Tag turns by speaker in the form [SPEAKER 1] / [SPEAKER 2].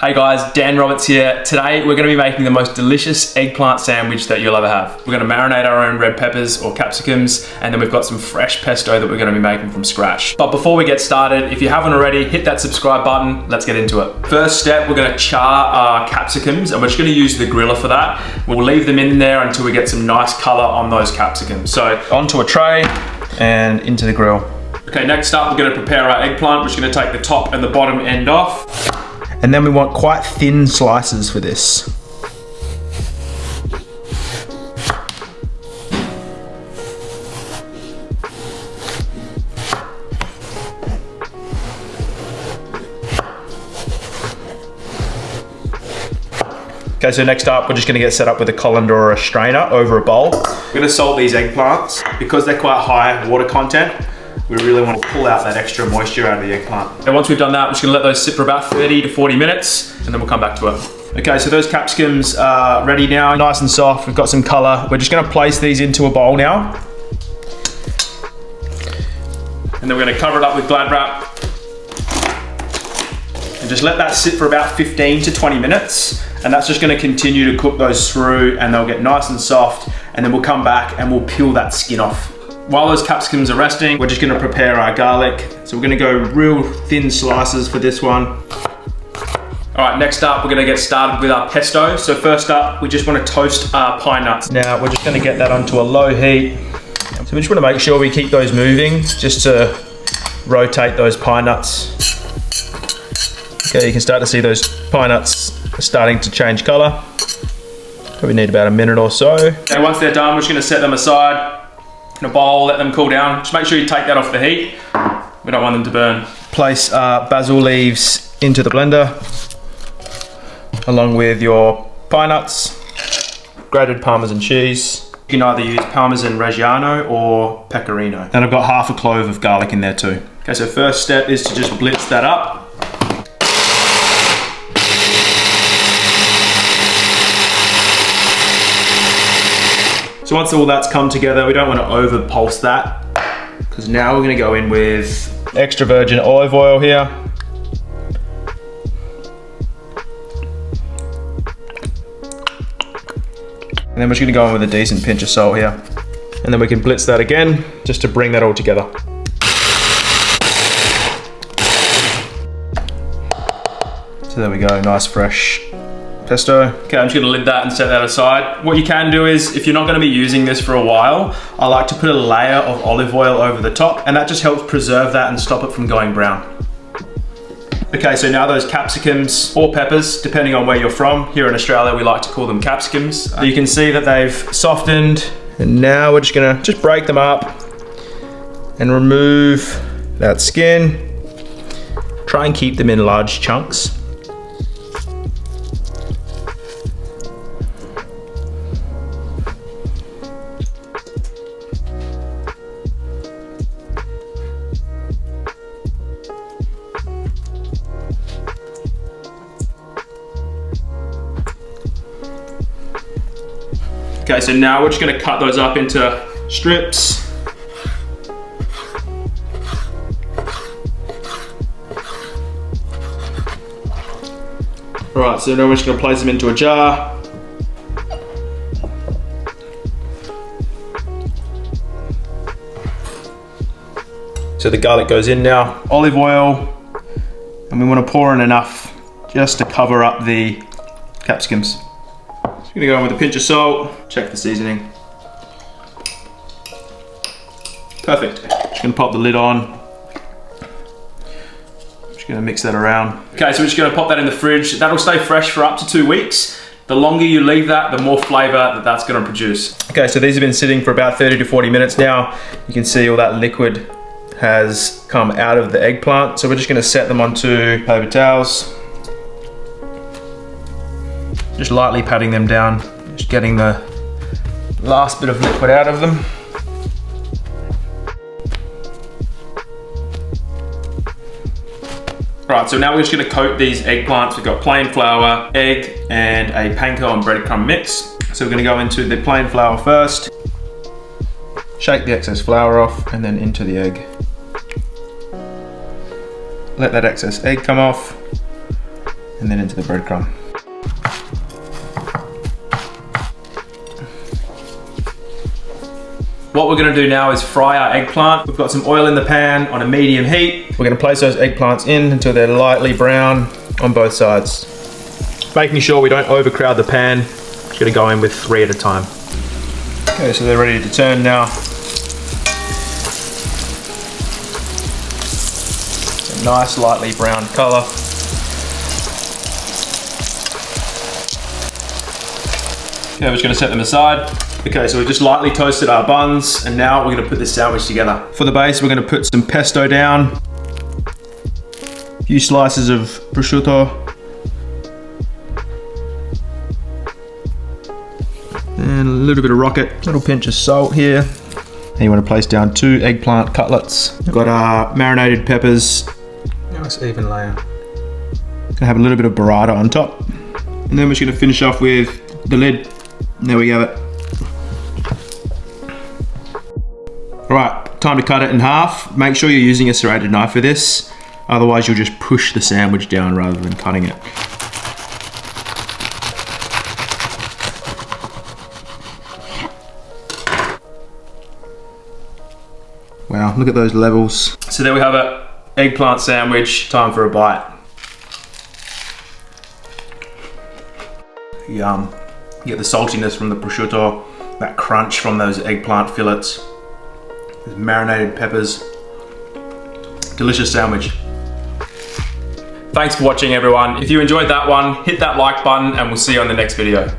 [SPEAKER 1] Hey guys, Dan Roberts here. Today we're going to be making the most delicious eggplant sandwich that you'll ever have. We're going to marinate our own red peppers or capsicums, and then we've got some fresh pesto that we're going to be making from scratch. But before we get started, if you haven't already, hit that subscribe button. Let's get into it. First step, we're going to char our capsicums, and we're just going to use the griller for that. We'll leave them in there until we get some nice color on those capsicums. So onto a tray and into the grill. Okay, next up, we're going to prepare our eggplant. We're just going to take the top and the bottom end off.
[SPEAKER 2] And then we want quite thin slices for this. Okay, so next up, we're just gonna get set up with a colander or a strainer over a bowl.
[SPEAKER 1] We're gonna salt these eggplants. Because they're quite high water content, we really want to pull out that extra moisture out of the eggplant. And once we've done that, we're just gonna let those sit for about 30 to 40 minutes, and then we'll come back to it. Okay, so those capsicums are ready now, nice and soft, we've got some color. We're just gonna place these into a bowl now. And then we're gonna cover it up with Glad wrap. And just let that sit for about 15 to 20 minutes. And that's just gonna continue to cook those through, and they'll get nice and soft, and then we'll come back and we'll peel that skin off. While those capsicums are resting, we're just gonna prepare our garlic. So we're gonna go real thin slices for this one. All right, next up, we're gonna get started with our pesto. So first up, we just wanna toast our pine nuts. Now, we're just gonna get that onto a low heat. So we just wanna make sure we keep those moving just to rotate those pine nuts. Okay, you can start to see those pine nuts starting to change color. Probably need about a minute or so. Okay, once they're done, we're just gonna set them aside in a bowl, let them cool down. Just make sure you take that off the heat. We don't want them to burn.
[SPEAKER 2] Place basil leaves into the blender, along with your pine nuts, grated parmesan cheese.
[SPEAKER 1] You can either use parmesan reggiano or pecorino.
[SPEAKER 2] And I've got half a clove of garlic in there too.
[SPEAKER 1] Okay, so first step is to just blitz that up. So once all that's come together, we don't want to over pulse that, because now we're going to go in with
[SPEAKER 2] extra virgin olive oil here.
[SPEAKER 1] And then we're just going to go in with a decent pinch of salt here. And then we can blitz that again, just to bring that all together. So there we go, nice fresh pesto. Okay, I'm just gonna lid that and set that aside. What you can do is, if you're not gonna be using this for a while, I like to put a layer of olive oil over the top, and that just helps preserve that and stop it from going brown. Okay, so now those capsicums or peppers, depending on where you're from. Here in Australia, we like to call them capsicums. You can see that they've softened, and now we're just gonna break them up and remove that skin. Try and keep them in large chunks. Okay, so now we're just gonna cut those up into strips. All right, so now we're just gonna place them into a jar. So the garlic goes in now. Olive oil, and we wanna pour in enough just to cover up the capsicums. I'm gonna go in with a pinch of salt, check the seasoning. Perfect. Just gonna pop the lid on. Just gonna mix that around. Okay, so we're just gonna pop that in the fridge. That'll stay fresh for up to 2 weeks. The longer you leave that, the more flavor that's gonna produce. Okay, so these have been sitting for about 30 to 40 minutes now. You can see all that liquid has come out of the eggplant. So we're just gonna set them onto paper towels. Just lightly patting them down, just getting the last bit of liquid out of them. Right, so now we're just gonna coat these eggplants. We've got plain flour, egg, and a panko and breadcrumb mix. So we're gonna go into the plain flour first. Shake the excess flour off and then into the egg. Let that excess egg come off. and then into the breadcrumb. What we're gonna do now is fry our eggplant. We've got some oil in the pan on a medium heat. We're gonna place those eggplants in until they're lightly brown on both sides. Making sure we don't overcrowd the pan. Just gonna go in with 3 at a time. Okay, so they're ready to turn now. It's a nice lightly brown color. Okay, we're just gonna set them aside. Okay, so we've just lightly toasted our buns, and now we're gonna put this sandwich together. For the base, we're gonna put some pesto down, a few slices of prosciutto, and a little bit of rocket, a little pinch of salt here. And you wanna place down 2 eggplant cutlets. We've got our marinated peppers. Nice even layer. Gonna have a little bit of burrata on top. And then we're just gonna finish off with the lid. There we have it. All right, time to cut it in half. Make sure you're using a serrated knife for this. Otherwise you'll just push the sandwich down rather than cutting it. Wow, look at those levels. So there we have it, eggplant sandwich, time for a bite. Yum. You get the saltiness from the prosciutto, that crunch from those eggplant fillets. There's marinated peppers. Delicious sandwich. Thanks for watching, everyone. If you enjoyed that one, hit that like button and we'll see you on the next video.